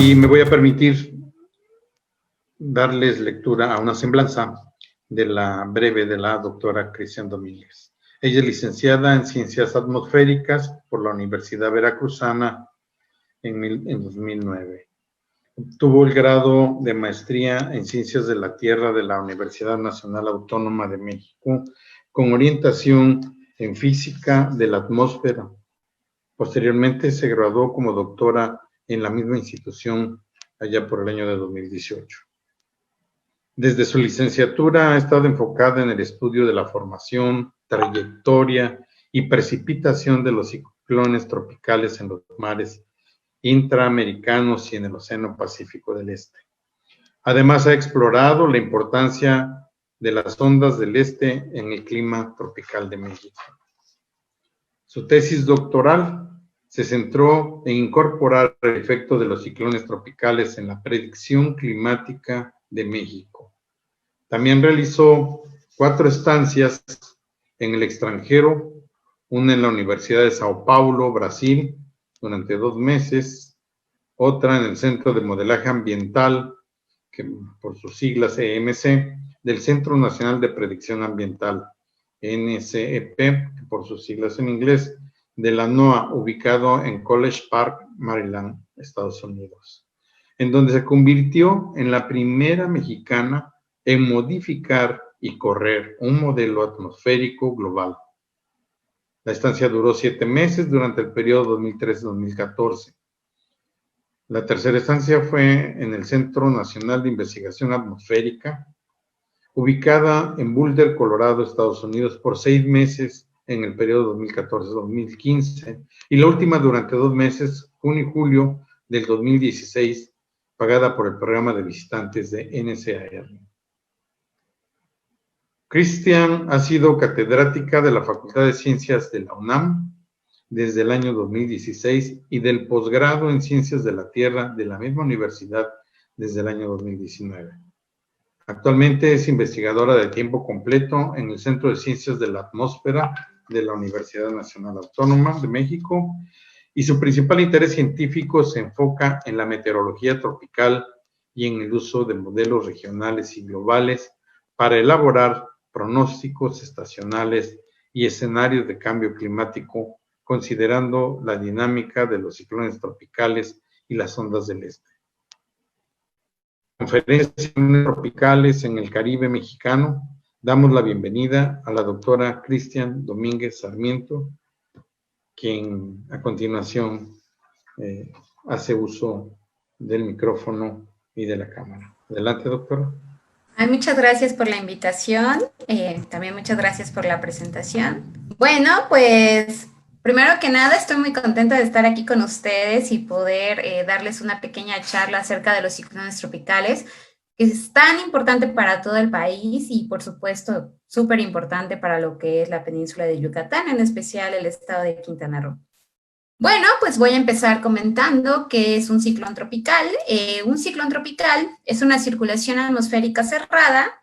Y me voy a permitir darles lectura a una semblanza de la breve de la doctora Cristian Domínguez. Ella es licenciada en Ciencias Atmosféricas por la Universidad Veracruzana en 2009. Obtuvo el grado de maestría en Ciencias de la Tierra de la Universidad Nacional Autónoma de México, con orientación en Física de la Atmósfera. Posteriormente se graduó como doctora en la misma institución allá por el año de 2018. Desde su licenciatura ha estado enfocada en el estudio de la formación, trayectoria y precipitación de los ciclones tropicales en los mares intraamericanos y en el Océano Pacífico del Este. Además, ha explorado la importancia de las ondas del este en el clima tropical de México. Su tesis doctoral se centró en incorporar el efecto de los ciclones tropicales en la predicción climática de México. También realizó 4 estancias en el extranjero, una en la Universidad de Sao Paulo, Brasil, durante 2 meses, otra en el Centro de Modelaje Ambiental, que por sus siglas EMC, del Centro Nacional de Predicción Ambiental, NCEP, que por sus siglas en inglés, de la NOAA, ubicado en College Park, Maryland, Estados Unidos, en donde se convirtió en la primera mexicana en modificar y correr un modelo atmosférico global. La estancia duró 7 meses durante el periodo 2013-2014. La tercera estancia fue en el Centro Nacional de Investigación Atmosférica, ubicada en Boulder, Colorado, Estados Unidos, por 6 meses en el periodo 2014-2015, y la última durante 2 meses, junio y julio del 2016, pagada por el programa de visitantes de NCAR. Cristian ha sido catedrática de la Facultad de Ciencias de la UNAM desde el año 2016 y del posgrado en Ciencias de la Tierra de la misma universidad desde el año 2019. Actualmente es investigadora de tiempo completo en el Centro de Ciencias de la Atmósfera de la Universidad Nacional Autónoma de México, y su principal interés científico se enfoca en la meteorología tropical y en el uso de modelos regionales y globales para elaborar pronósticos estacionales y escenarios de cambio climático, considerando la dinámica de los ciclones tropicales y las ondas del este. Conferencias tropicales en el Caribe mexicano. Damos la bienvenida a la doctora Cristian Domínguez Sarmiento, quien a continuación hace uso del micrófono y de la cámara. Adelante, doctora. Muchas gracias por la invitación, también muchas gracias por la presentación. Bueno, pues primero que nada estoy muy contenta de estar aquí con ustedes y poder darles una pequeña charla acerca de los ciclones tropicales, que es tan importante para todo el país y por supuesto súper importante para lo que es la península de Yucatán, en especial el estado de Quintana Roo. Bueno, pues voy a empezar comentando qué es un ciclón tropical. Un ciclón tropical es una circulación atmosférica cerrada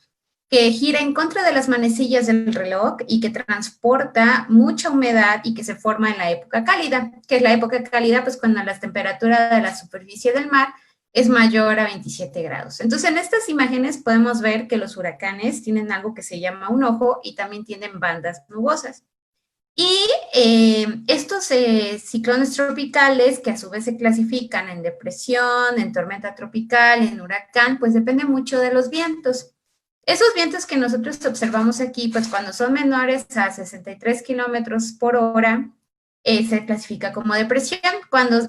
que gira en contra de las manecillas del reloj y que transporta mucha humedad y que se forma en la época cálida, que es la época cálida pues cuando la temperatura de la superficie del mar es mayor a 27 grados. Entonces en estas imágenes podemos ver que los huracanes tienen algo que se llama un ojo y también tienen bandas nubosas. Y estos ciclones tropicales, que a su vez se clasifican en depresión, en tormenta tropical, en huracán, pues depende mucho de los vientos. Esos vientos que nosotros observamos aquí, pues cuando son menores a 63 kilómetros por hora, se clasifica como depresión. Cuando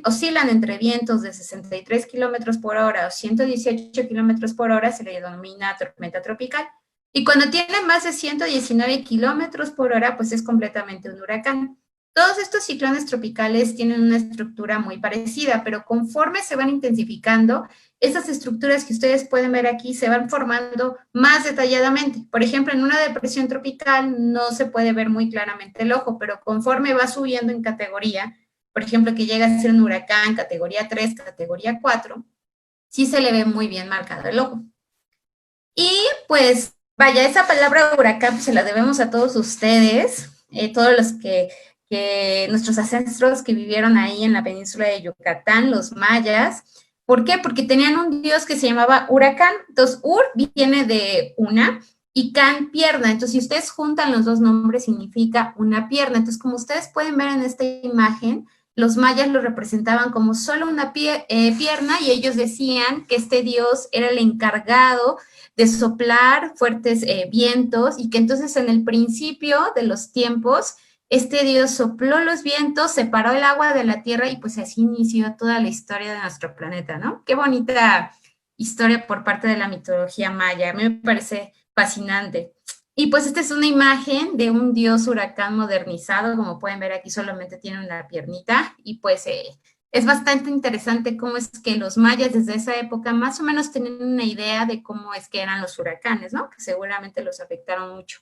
oscilan entre vientos de 63 kilómetros por hora o 118 kilómetros por hora, se le denomina tormenta tropical. Y cuando tiene más de 119 kilómetros por hora, pues es completamente un huracán. Todos estos ciclones tropicales tienen una estructura muy parecida, pero conforme se van intensificando, esas estructuras que ustedes pueden ver aquí se van formando más detalladamente. Por ejemplo, en una depresión tropical no se puede ver muy claramente el ojo, pero conforme va subiendo en categoría, por ejemplo, que llega a ser un huracán categoría 3, categoría 4, sí se le ve muy bien marcado el ojo. Y pues, vaya, esa palabra huracán pues, se la debemos a todos ustedes, todos los que que nuestros ancestros que vivieron ahí en la península de Yucatán, los mayas. ¿Por qué? Porque tenían un dios que se llamaba Huracán. Entonces, Ur viene de una y Can, pierna. Entonces, si ustedes juntan los dos nombres, significa una pierna. Entonces, como ustedes pueden ver en esta imagen, los mayas lo representaban como solo una pierna y ellos decían que este dios era el encargado de soplar fuertes vientos y que entonces en el principio de los tiempos este dios sopló los vientos, separó el agua de la tierra y pues así inició toda la historia de nuestro planeta, ¿no? Qué bonita historia por parte de la mitología maya, a mí me parece fascinante. Y pues esta es una imagen de un dios huracán modernizado, como pueden ver aquí solamente tiene una piernita y pues es bastante interesante cómo es que los mayas desde esa época más o menos tenían una idea de cómo es que eran los huracanes, ¿no? Que seguramente los afectaron mucho.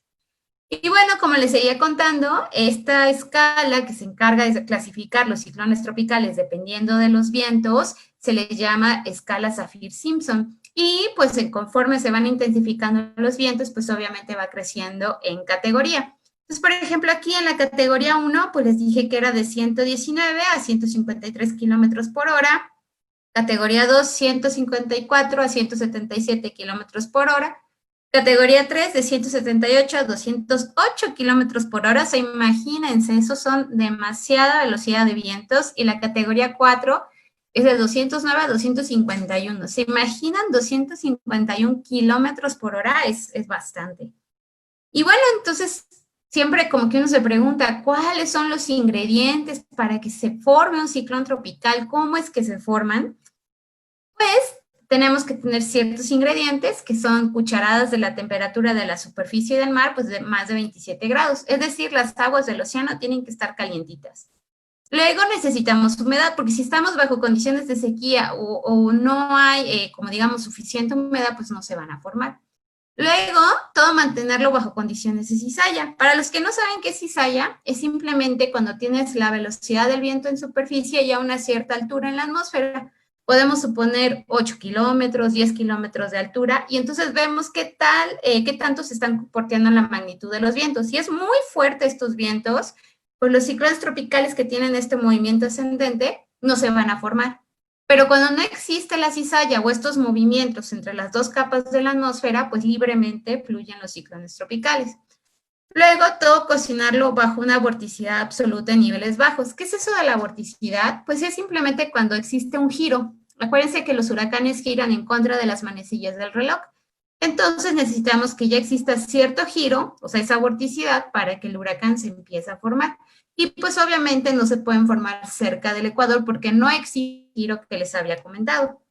Y bueno, como les seguía contando, esta escala que se encarga de clasificar los ciclones tropicales dependiendo de los vientos, se les llama escala Saffir-Simpson. Y pues conforme se van intensificando los vientos, pues obviamente va creciendo en categoría. Entonces, por ejemplo, aquí en la categoría 1, pues les dije que era de 119 a 153 kilómetros por hora. Categoría 2, 154 a 177 kilómetros por hora. Categoría 3, de 178 a 208 kilómetros por hora. O sea, imagínense, esos son demasiada velocidad de vientos. Y la categoría 4 es de 209 a 251. ¿Se imaginan 251 kilómetros por hora? Es bastante. Y bueno, entonces, siempre como que uno se pregunta, ¿cuáles son los ingredientes para que se forme un ciclón tropical? ¿Cómo es que se forman? Pues tenemos que tener ciertos ingredientes que son cucharadas de la temperatura de la superficie del mar, pues de más de 27 grados. Es decir, las aguas del océano tienen que estar calientitas. Luego necesitamos humedad, porque si estamos bajo condiciones de sequía o no hay, como digamos, suficiente humedad, pues no se van a formar. Luego, todo mantenerlo bajo condiciones de cizalla. Para los que no saben qué es cizalla, es simplemente cuando tienes la velocidad del viento en superficie y a una cierta altura en la atmósfera. Podemos suponer 8 kilómetros, 10 kilómetros de altura, y entonces vemos qué tanto se están comportando la magnitud de los vientos. Si es muy fuerte estos vientos, pues los ciclones tropicales que tienen este movimiento ascendente no se van a formar. Pero cuando no existe la cizalla o estos movimientos entre las dos capas de la atmósfera, pues libremente fluyen los ciclones tropicales. Luego, todo cocinarlo bajo una vorticidad absoluta en niveles bajos. ¿Qué es eso de la vorticidad? Pues es simplemente cuando existe un giro. Acuérdense que los huracanes giran en contra de las manecillas del reloj. Entonces necesitamos que ya exista cierto giro, o sea, esa vorticidad, para que el huracán se empiece a formar. Y pues obviamente no se pueden formar cerca del ecuador porque no existe giro que les había comentado.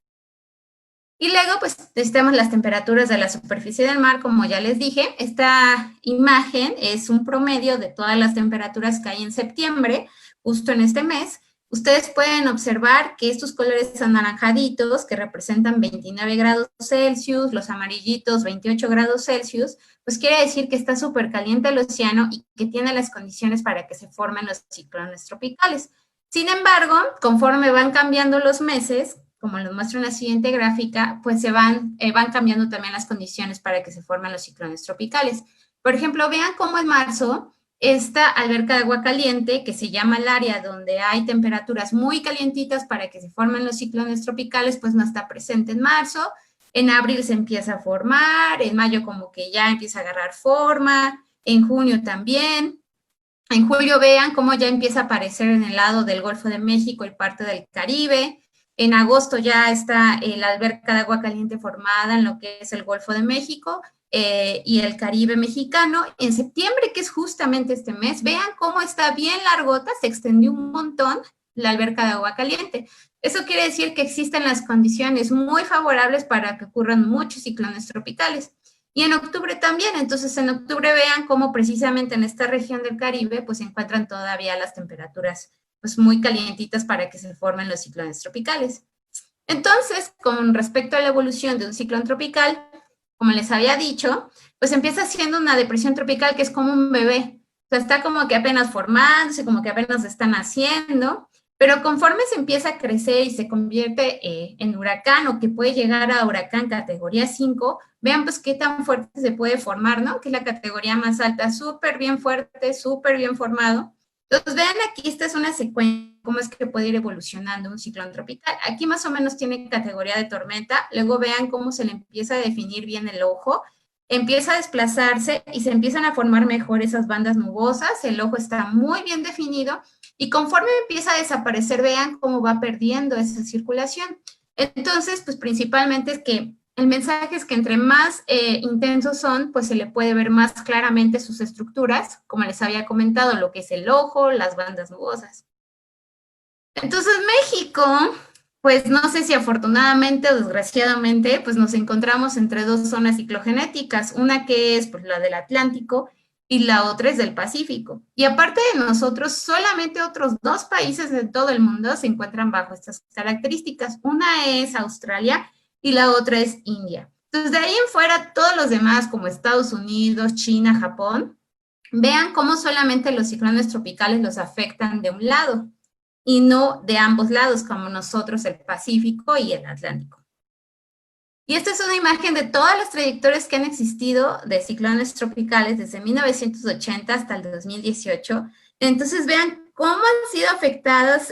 Y luego, pues, necesitamos las temperaturas de la superficie del mar, como ya les dije. Esta imagen es un promedio de todas las temperaturas que hay en septiembre, justo en este mes. Ustedes pueden observar que estos colores anaranjaditos, que representan 29 grados Celsius, los amarillitos 28 grados Celsius, pues quiere decir que está súper caliente el océano y que tiene las condiciones para que se formen los ciclones tropicales. Sin embargo, conforme van cambiando los meses, como les muestro en la siguiente gráfica, pues se van cambiando también las condiciones para que se formen los ciclones tropicales. Por ejemplo, vean cómo en marzo, esta alberca de agua caliente, que se llama el área donde hay temperaturas muy calientitas para que se formen los ciclones tropicales, pues no está presente en marzo. En abril se empieza a formar, en mayo como que ya empieza a agarrar forma, en junio también. En julio vean cómo ya empieza a aparecer en el lado del Golfo de México y parte del Caribe. En agosto ya está la alberca de agua caliente formada en lo que es el Golfo de México y el Caribe mexicano. En septiembre, que es justamente este mes, vean cómo está bien largota, se extendió un montón la alberca de agua caliente. Eso quiere decir que existen las condiciones muy favorables para que ocurran muchos ciclones tropicales. Y en octubre también, entonces en octubre vean cómo precisamente en esta región del Caribe pues se encuentran todavía las temperaturas pues muy calientitas para que se formen los ciclones tropicales. Entonces, con respecto a la evolución de un ciclón tropical, como les había dicho, pues empieza siendo una depresión tropical que es como un bebé. O sea, está como que apenas formándose, como que apenas está naciendo, pero conforme se empieza a crecer y se convierte en huracán o que puede llegar a huracán categoría 5, vean pues qué tan fuerte se puede formar, ¿no? Que es la categoría más alta, súper bien fuerte, súper bien formado. Entonces, vean aquí, esta es una secuencia, cómo es que puede ir evolucionando un ciclón tropical. Aquí más o menos tiene categoría de tormenta, luego vean cómo se le empieza a definir bien el ojo, empieza a desplazarse y se empiezan a formar mejor esas bandas nubosas, el ojo está muy bien definido, y conforme empieza a desaparecer, vean cómo va perdiendo esa circulación. Entonces, pues principalmente es que el mensaje es que entre más intensos son, pues se le puede ver más claramente sus estructuras, como les había comentado, lo que es el ojo, las bandas nubosas. Entonces, México, pues no sé si afortunadamente o desgraciadamente, pues nos encontramos entre dos zonas ciclogenéticas, una que es pues, la del Atlántico y la otra es del Pacífico. Y aparte de nosotros, solamente otros dos países de todo el mundo se encuentran bajo estas características. Una es Australia y la otra es India. Entonces, de ahí en fuera, todos los demás, como Estados Unidos, China, Japón, vean cómo solamente los ciclones tropicales los afectan de un lado y no de ambos lados, como nosotros, el Pacífico y el Atlántico. Y esta es una imagen de todas las trayectorias que han existido de ciclones tropicales desde 1980 hasta el 2018. Entonces vean cómo han sido afectadas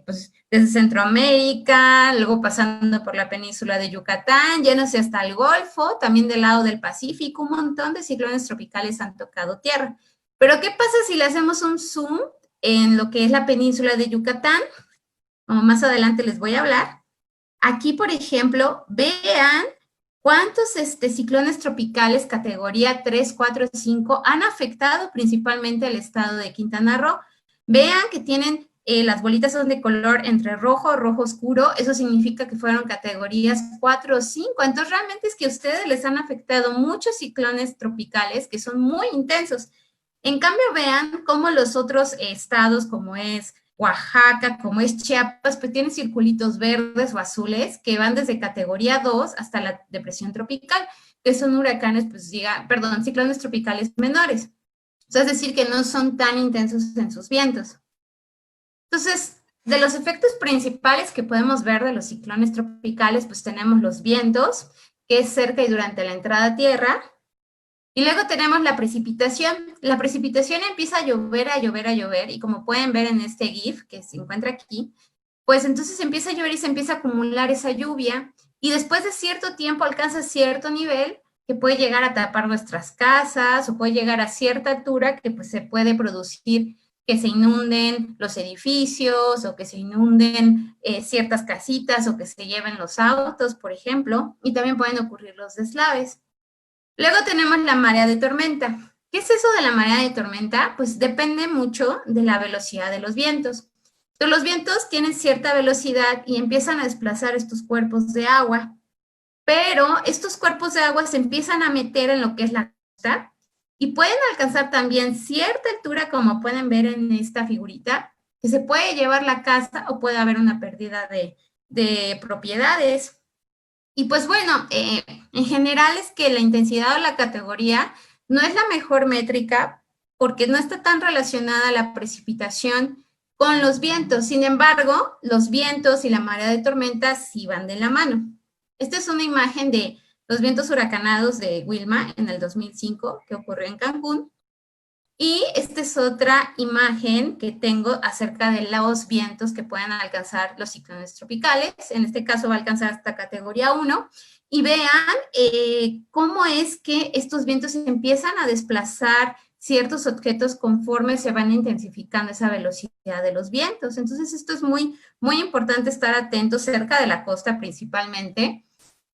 pues, desde Centroamérica, luego pasando por la península de Yucatán, yéndose hasta el Golfo, también del lado del Pacífico, un montón de ciclones tropicales han tocado tierra. Pero ¿qué pasa si le hacemos un zoom en lo que es la península de Yucatán? Como más adelante les voy a hablar. Aquí, por ejemplo, vean cuántos ciclones tropicales categoría 3, 4, 5 han afectado principalmente el estado de Quintana Roo. Vean que tienen las bolitas son de color entre rojo, rojo oscuro, eso significa que fueron categorías 4 o 5. Entonces, realmente es que a ustedes les han afectado muchos ciclones tropicales que son muy intensos. En cambio, vean cómo los otros estados, como es Oaxaca, como es Chiapas, pues tienen circulitos verdes o azules que van desde categoría 2 hasta la depresión tropical, que son huracanes, pues ciclones tropicales menores. O sea, es decir, que no son tan intensos en sus vientos. Entonces, de los efectos principales que podemos ver de los ciclones tropicales, pues tenemos los vientos, que es cerca y durante la entrada a tierra. Y luego tenemos la precipitación. La precipitación empieza a llover, a llover, a llover, y como pueden ver en este GIF que se encuentra aquí, pues entonces empieza a llover y se empieza a acumular esa lluvia, y después de cierto tiempo alcanza cierto nivel que puede llegar a tapar nuestras casas, o puede llegar a cierta altura que pues se puede producir que se inunden los edificios, o que se inunden ciertas casitas, o que se lleven los autos, por ejemplo, y también pueden ocurrir los deslaves. Luego tenemos la marea de tormenta. ¿Qué es eso de la marea de tormenta? Pues depende mucho de la velocidad de los vientos. Entonces, los vientos tienen cierta velocidad y empiezan a desplazar estos cuerpos de agua, pero estos cuerpos de agua se empiezan a meter en lo que es la costa y pueden alcanzar también cierta altura, como pueden ver en esta figurita, que se puede llevar la casa o puede haber una pérdida de propiedades. Y pues bueno, en general es que la intensidad o la categoría no es la mejor métrica porque no está tan relacionada la precipitación con los vientos. Sin embargo, los vientos y la marea de tormenta sí van de la mano. Esta es una imagen de los vientos huracanados de Wilma en el 2005 que ocurrió en Cancún. Y esta es otra imagen que tengo acerca de los vientos que pueden alcanzar los ciclones tropicales. En este caso va a alcanzar hasta categoría 1. Y vean cómo es que estos vientos empiezan a desplazar ciertos objetos conforme se van intensificando esa velocidad de los vientos. Entonces esto es muy, muy importante estar atentos cerca de la costa principalmente,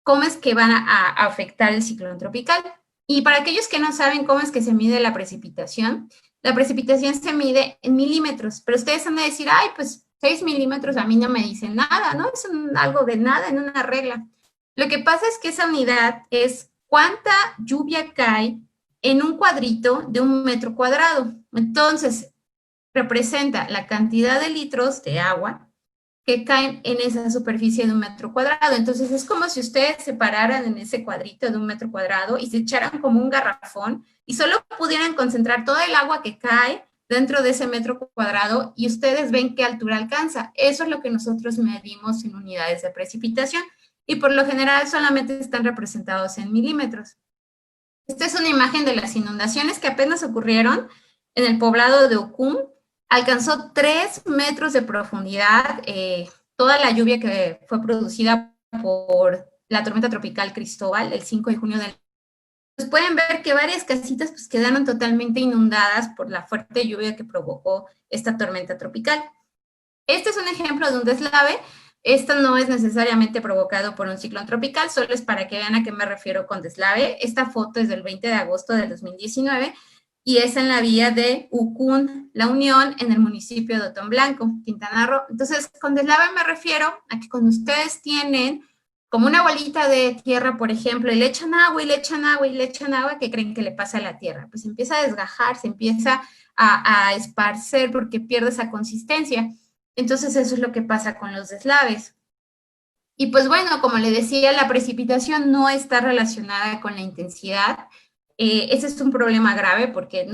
cómo es que van a afectar el ciclón tropical. Y para aquellos que no saben cómo es que se mide la precipitación se mide en milímetros, pero ustedes van a decir, ay, pues 6 milímetros a mí no me dicen nada, ¿no? Es algo de nada en una regla. Lo que pasa es que esa unidad es cuánta lluvia cae en un cuadrito de 1 metro cuadrado. Entonces, representa la cantidad de litros de agua que caen en esa superficie de 1 metro cuadrado. Entonces, es como si ustedes se pararan en ese cuadrito de 1 metro cuadrado y se echaran como un garrafón y solo pudieran concentrar todo el agua que cae dentro de ese metro cuadrado y ustedes ven qué altura alcanza. Eso es lo que nosotros medimos en unidades de precipitación y por lo general solamente están representados en milímetros. Esta es una imagen de las inundaciones que apenas ocurrieron en el poblado de Ocum, alcanzó 3 metros de profundidad, toda la lluvia que fue producida por la tormenta tropical Cristóbal el 5 de junio del... Pues pueden ver que varias casitas pues quedaron totalmente inundadas por la fuerte lluvia que provocó esta tormenta tropical. Este es un ejemplo de un deslave. Esto no es necesariamente provocado por un ciclón tropical, solo es para que vean a qué me refiero con deslave. Esta foto es del 20 de agosto del 2019 y es en la vía de Ucún, La Unión, en el municipio de Otón Blanco, Quintana Roo. Entonces, con deslave me refiero a que cuando ustedes tienen como una bolita de tierra, por ejemplo, y le echan agua, y le echan agua, y le echan agua, ¿qué creen que le pasa a la tierra? Pues empieza a desgajar, se empieza a esparcer porque pierde esa consistencia. Entonces, eso es lo que pasa con los deslaves. Y pues bueno, como le decía, la precipitación no está relacionada con la intensidad. Ese es un problema grave porque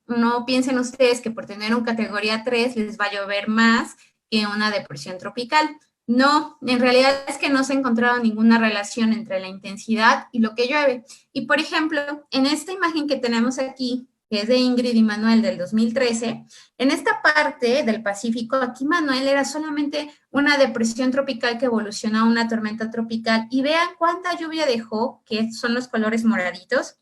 no piensen ustedes que por tener un categoría 3 les va a llover más que una depresión tropical. No, en realidad es que no se ha encontrado ninguna relación entre la intensidad y lo que llueve. Y por ejemplo, en esta imagen que tenemos aquí, que es de Ingrid y Manuel del 2013, en esta parte del Pacífico, aquí Manuel era solamente una depresión tropical que evolucionó a una tormenta tropical, y vean cuánta lluvia dejó, que son los colores moraditos,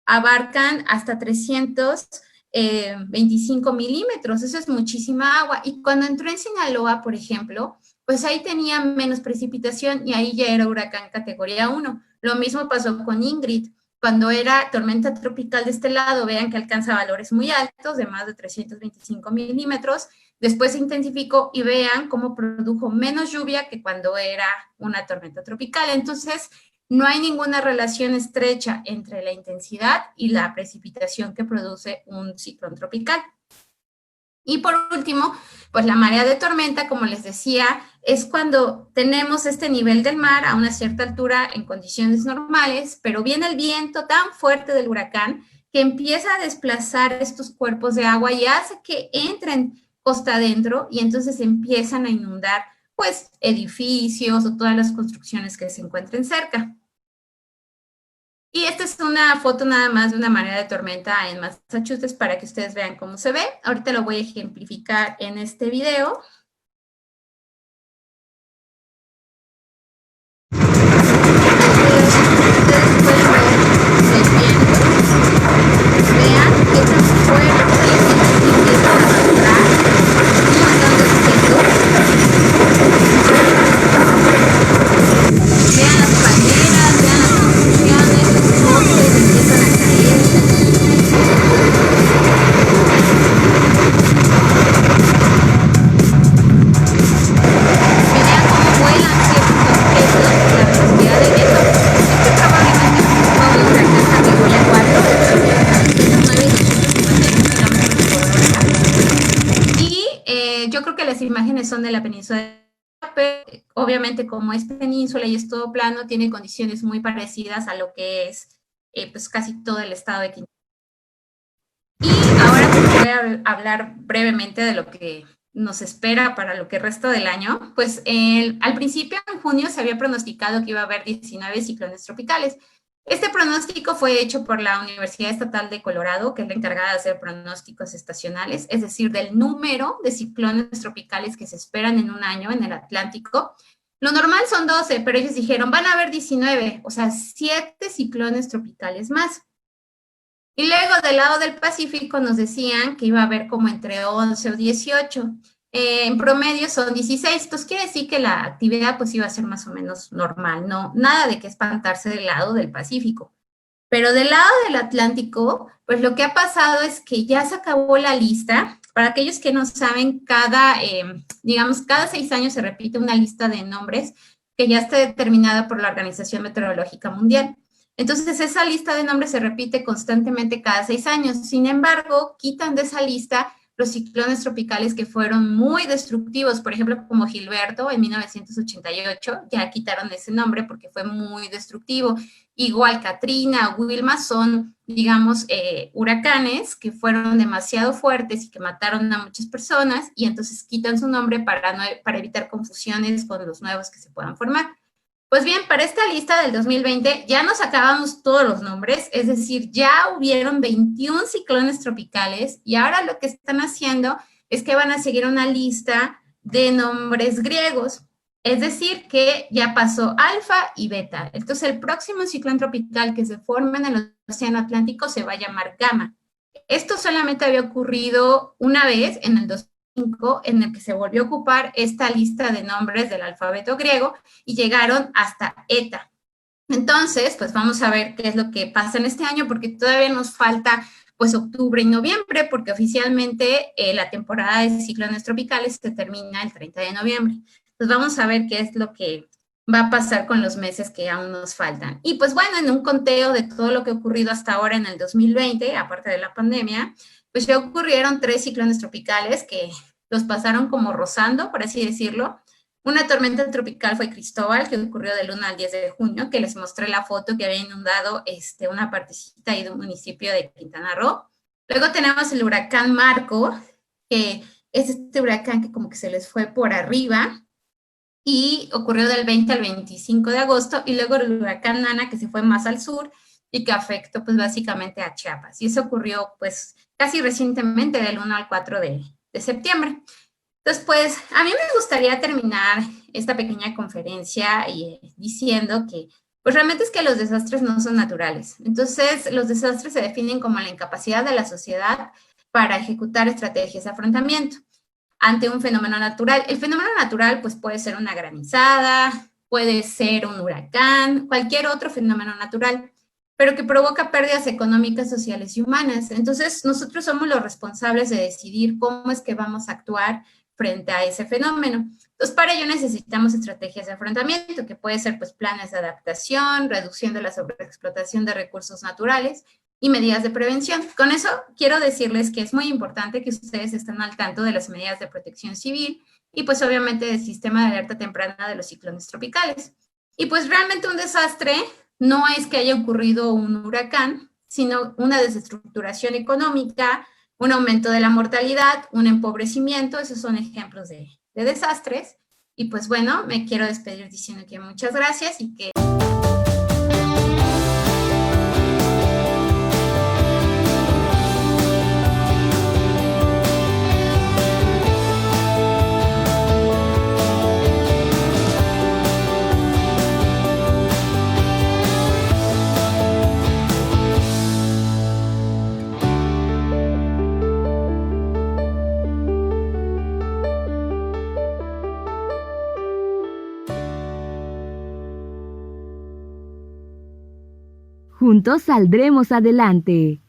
abarcan hasta 325 milímetros, eso es muchísima agua, y cuando entró en Sinaloa, por ejemplo, pues ahí tenía menos precipitación y ahí ya era huracán categoría 1. Lo mismo pasó con Ingrid. Cuando era tormenta tropical de este lado, vean que alcanza valores muy altos, de más de 325 milímetros. Después se intensificó y vean cómo produjo menos lluvia que cuando era una tormenta tropical. Entonces, no hay ninguna relación estrecha entre la intensidad y la precipitación que produce un ciclón tropical. Y por último, pues la marea de tormenta, como les decía, es cuando tenemos este nivel del mar a una cierta altura en condiciones normales, pero viene el viento tan fuerte del huracán que empieza a desplazar estos cuerpos de agua y hace que entren costa adentro y entonces empiezan a inundar pues edificios o todas las construcciones que se encuentren cerca. Y esta es una foto nada más de una marea de tormenta en Massachusetts para que ustedes vean cómo se ve. Ahorita lo voy a ejemplificar en este video. Ustedes pueden ver el viento. Vean que tan fuerte empieza a arrastrar un montón de objetos. Vean las palmeras, vean las construcciones, los postes empiezan a caer. Vean cómo vuelan ciertos objetos por la velocidad del viento. Este probablemente fue un huracán categoría 4, y yo creo que las imágenes son de la península de obviamente como es península y es todo plano, tiene condiciones muy parecidas a lo que es pues casi todo el estado de Quintana Roo. Y ahora pues voy a hablar brevemente de lo que nos espera para lo que resta del año. Pues al principio, en junio, se había pronosticado que iba a haber 19 ciclones tropicales. Este pronóstico fue hecho por la Universidad Estatal de Colorado, que es la encargada de hacer pronósticos estacionales, es decir, del número de ciclones tropicales que se esperan en un año en el Atlántico. Lo normal son 12, pero ellos dijeron, van a haber 19, o sea, 7 ciclones tropicales más. Y luego del lado del Pacífico nos decían que iba a haber como entre 11 o 18. En promedio son 16, entonces quiere decir que la actividad pues iba a ser más o menos normal, no, nada de que espantarse del lado del Pacífico. Pero del lado del Atlántico, pues lo que ha pasado es que ya se acabó la lista. Para aquellos que no saben, digamos, cada 6 años se repite una lista de nombres que ya está determinada por la Organización Meteorológica Mundial. Entonces, esa lista de nombres se repite constantemente cada 6 años. Sin embargo, quitan de esa lista los ciclones tropicales que fueron muy destructivos, por ejemplo, como Gilberto en 1988, ya quitaron ese nombre porque fue muy destructivo. Igual Katrina, Wilma son, digamos, huracanes que fueron demasiado fuertes y que mataron a muchas personas y entonces quitan su nombre para evitar confusiones con los nuevos que se puedan formar. Pues bien, para esta lista del 2020 ya nos acabamos todos los nombres, es decir, ya hubieron 21 ciclones tropicales y ahora lo que están haciendo es que van a seguir una lista de nombres griegos. Es decir, que ya pasó alfa y beta. Entonces, el próximo ciclón tropical que se forme en el Océano Atlántico se va a llamar gamma. Esto solamente había ocurrido una vez en el 2005, en el que se volvió a ocupar esta lista de nombres del alfabeto griego y llegaron hasta eta. Entonces, pues vamos a ver qué es lo que pasa en este año, porque todavía nos falta pues octubre y noviembre, porque oficialmente la temporada de ciclones tropicales se termina el 30 de noviembre. Entonces vamos a ver qué es lo que va a pasar con los meses que aún nos faltan. Y pues bueno, en un conteo de todo lo que ha ocurrido hasta ahora en el 2020, aparte de la pandemia, pues ya ocurrieron 3 ciclones tropicales que los pasaron como rozando, por así decirlo. Una tormenta tropical fue Cristóbal, que ocurrió del 1 al 10 de junio, que les mostré la foto que había inundado una partecita ahí de un municipio de Quintana Roo. Luego tenemos el huracán Marco, que es este huracán que como que se les fue por arriba, y ocurrió del 20 al 25 de agosto, y luego el huracán Nana, que se fue más al sur y que afectó pues básicamente a Chiapas. Y eso ocurrió pues casi recientemente, del 1 al 4 de septiembre. Entonces, pues, a mí me gustaría terminar esta pequeña conferencia diciendo que, pues, realmente es que los desastres no son naturales. Entonces, los desastres se definen como la incapacidad de la sociedad para ejecutar estrategias de afrontamiento ante un fenómeno natural. El fenómeno natural, pues, puede ser una granizada, puede ser un huracán, cualquier otro fenómeno natural, pero que provoca pérdidas económicas, sociales y humanas. Entonces, nosotros somos los responsables de decidir cómo es que vamos a actuar frente a ese fenómeno. Entonces, para ello necesitamos estrategias de afrontamiento, que puede ser pues planes de adaptación, reducción de la sobreexplotación de recursos naturales y medidas de prevención. Con eso quiero decirles que es muy importante que ustedes estén al tanto de las medidas de protección civil y pues obviamente del sistema de alerta temprana de los ciclones tropicales. Y pues realmente un desastre no es que haya ocurrido un huracán, sino una desestructuración económica, un aumento de la mortalidad, un empobrecimiento. Esos son ejemplos de desastres. Y pues bueno, me quiero despedir diciendo que muchas gracias y que... Juntos saldremos adelante.